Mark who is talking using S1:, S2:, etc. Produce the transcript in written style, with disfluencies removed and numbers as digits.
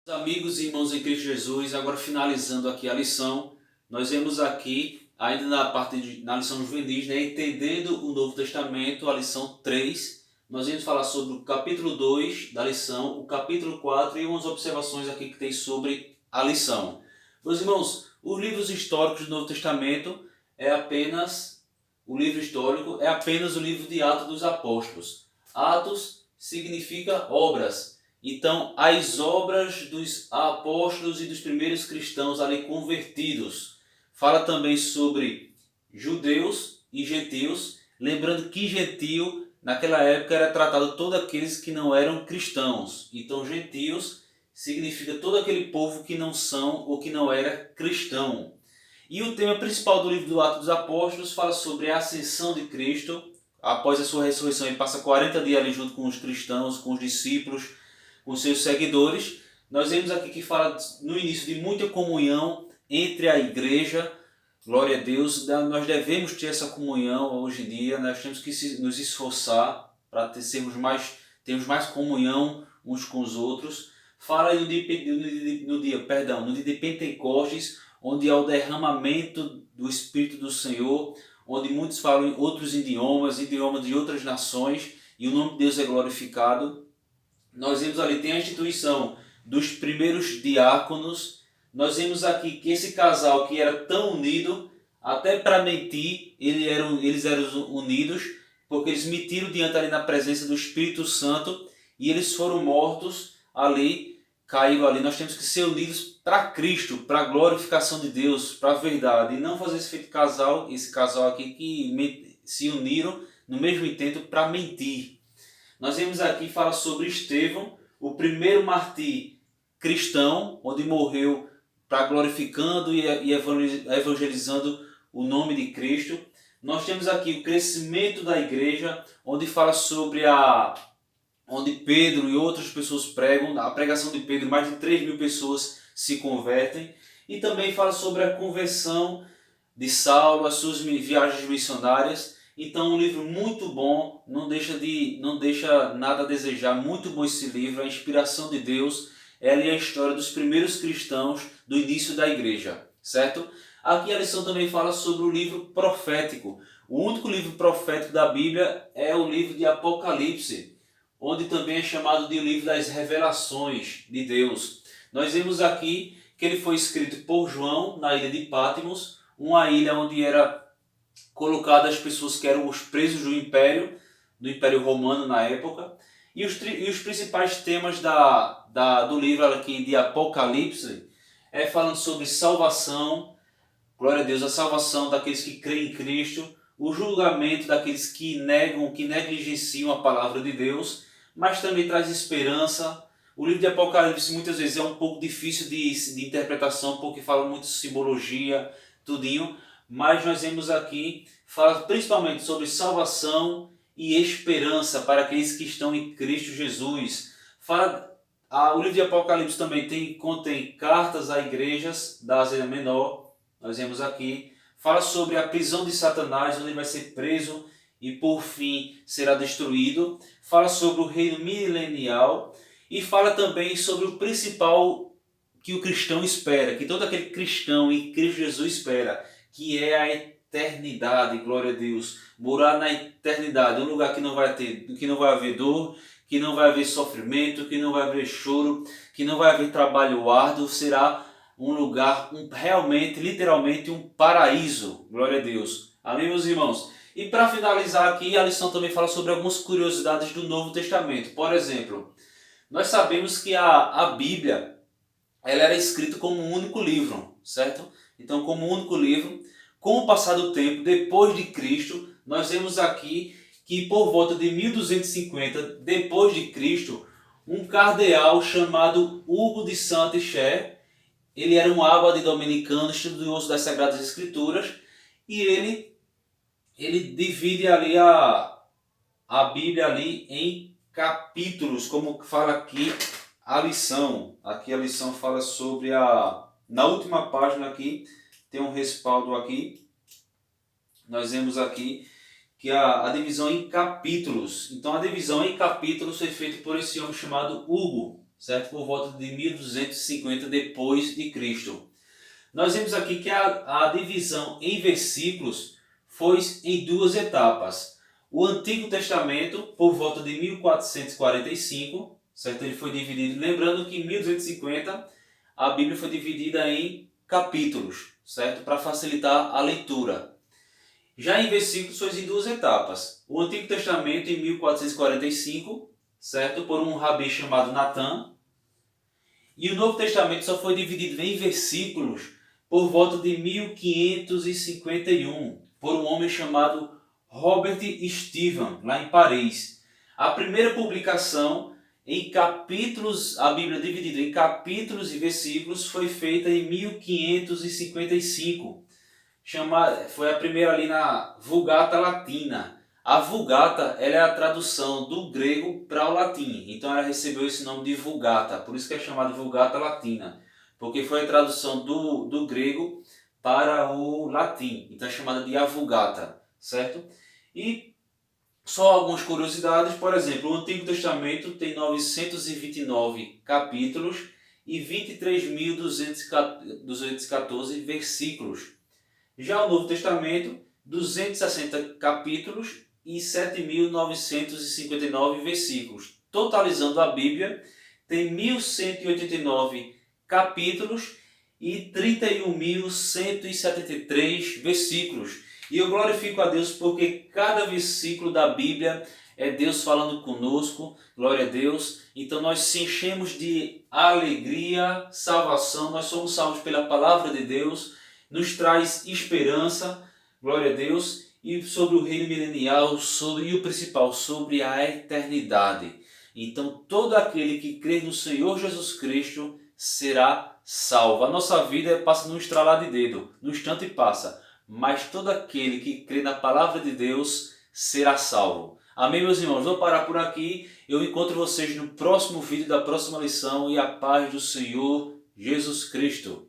S1: Amigos e irmãos em Cristo Jesus, agora finalizando aqui a lição, nós vemos aqui, ainda na lição juvenis, né, entendendo o Novo Testamento, a lição 3, nós vamos falar sobre o capítulo 2 da lição, o capítulo 4 e umas observações aqui que tem sobre a lição. Meus irmãos, os livros históricos do Novo Testamento o livro histórico é apenas o livro de Atos dos Apóstolos. Atos significa obras. Então, as obras dos apóstolos e dos primeiros cristãos ali convertidos. Fala também sobre judeus e gentios, lembrando que gentio, naquela época, era tratado todos aqueles que não eram cristãos. Então, gentios significa todo aquele povo que não são ou que não era cristão. E o tema principal do livro do Atos dos Apóstolos fala sobre a ascensão de Cristo. Após a sua ressurreição, ele passa 40 dias ali junto com os cristãos, com os discípulos, com seus seguidores. Nós vemos aqui que fala no início de muita comunhão entre a igreja. Glória a Deus, nós devemos ter essa comunhão hoje em dia, nós temos que nos esforçar para termos mais comunhão uns com os outros. Fala no dia de Pentecostes, onde há o derramamento do Espírito do Senhor, onde muitos falam em outros idiomas de outras nações, e o nome de Deus é glorificado. Nós vemos ali, tem a instituição dos primeiros diáconos. Nós vemos aqui que esse casal que era tão unido, até para mentir, eles eram unidos, porque eles mentiram diante ali na presença do Espírito Santo, e eles foram mortos ali, caíram ali. Nós temos que ser unidos para Cristo, para a glorificação de Deus, para a verdade, e não fazer esse casal aqui que se uniram no mesmo intento para mentir. Nós vemos aqui fala sobre Estevão, o primeiro mártir cristão, onde morreu para glorificando e evangelizando o nome de Cristo. Nós temos aqui o crescimento da igreja, onde fala sobre onde Pedro e outras pessoas pregam, a pregação de Pedro, mais de 3.000 pessoas se convertem. E também fala sobre a conversão de Saulo, as suas viagens missionárias. Então, um livro muito bom, não deixa nada a desejar, muito bom esse livro, a inspiração de Deus, ela é a história dos primeiros cristãos do início da igreja, certo? Aqui a lição também fala sobre o livro profético. O único livro profético da Bíblia é o livro de Apocalipse, onde também é chamado de o livro das revelações de Deus. Nós vemos aqui que ele foi escrito por João na ilha de Patmos, uma ilha onde era colocadas as pessoas que eram os presos do Império Romano na época. E os principais temas do livro aqui de Apocalipse é falando sobre salvação, glória a Deus, a salvação daqueles que creem em Cristo, o julgamento daqueles que negligenciam a palavra de Deus, mas também traz esperança. O livro de Apocalipse muitas vezes é um pouco difícil de interpretação, porque fala muito de simbologia, tudinho, mas nós vemos aqui, fala principalmente sobre salvação e esperança para aqueles que estão em Cristo Jesus. O livro de Apocalipse também contém cartas a igrejas da Ásia Menor, nós vemos aqui. Fala sobre a prisão de Satanás, onde ele vai ser preso e por fim será destruído. Fala sobre o reino milenial e fala também sobre o principal que o cristão espera, que todo aquele cristão em Cristo Jesus espera, que é a eternidade, glória a Deus. Morar na eternidade, um lugar que não vai haver dor, que não vai haver sofrimento, que não vai haver choro, que não vai haver trabalho árduo, será um lugar realmente, literalmente um paraíso, glória a Deus. Amém, meus irmãos? E para finalizar aqui, a lição também fala sobre algumas curiosidades do Novo Testamento. Por exemplo, nós sabemos que a Bíblia ela era escrita como um único livro, certo? Então, como um único livro, com o passar do tempo, depois de Cristo, nós vemos aqui que por volta de 1250 depois de Cristo, um cardeal chamado Hugo de Saint-Cher, ele era um abade dominicano, estudioso das Sagradas Escrituras, e ele divide ali a Bíblia ali em capítulos, como fala aqui a lição. Aqui a lição fala sobre na última página aqui, tem um respaldo aqui. Nós vemos aqui que a divisão em capítulos. Então a divisão em capítulos foi feita por esse homem chamado Hugo, certo? Por volta de 1250 depois de Cristo. Nós vemos aqui que a divisão em versículos foi em duas etapas. O Antigo Testamento, por volta de 1445, certo? Ele foi dividido, lembrando que em 1250 a Bíblia foi dividida em capítulos, certo? Para facilitar a leitura. Já em versículos foi em duas etapas. O Antigo Testamento em 1445, certo? Por um rabi chamado Natan. E o Novo Testamento só foi dividido em versículos por volta de 1551, por um homem chamado Robert Stephen, lá em Paris. A primeira publicação em capítulos, a Bíblia dividida em capítulos e versículos, foi feita em 1555. Foi a primeira ali na Vulgata Latina. A Vulgata ela é a tradução do grego para o latim, então ela recebeu esse nome de Vulgata, por isso que é chamada Vulgata Latina, porque foi a tradução do grego para o latim, então é chamada de a Vulgata, certo? E só algumas curiosidades, por exemplo, o Antigo Testamento tem 929 capítulos e 23.214 versículos. Já o Novo Testamento, 260 capítulos e 7.959 versículos. Totalizando a Bíblia, tem 1.189 capítulos e 31.173 versículos. E eu glorifico a Deus porque cada versículo da Bíblia é Deus falando conosco, glória a Deus. Então nós se enchemos de alegria, salvação, nós somos salvos pela palavra de Deus, nos traz esperança, glória a Deus, e sobre o reino milenial, e o principal, sobre a eternidade. Então todo aquele que crê no Senhor Jesus Cristo será salvo. A nossa vida passa num estralar de dedo, no instante passa, mas todo aquele que crê na palavra de Deus será salvo. Amém, meus irmãos? Vou parar por aqui. Eu encontro vocês no próximo vídeo da próxima lição e a paz do Senhor Jesus Cristo.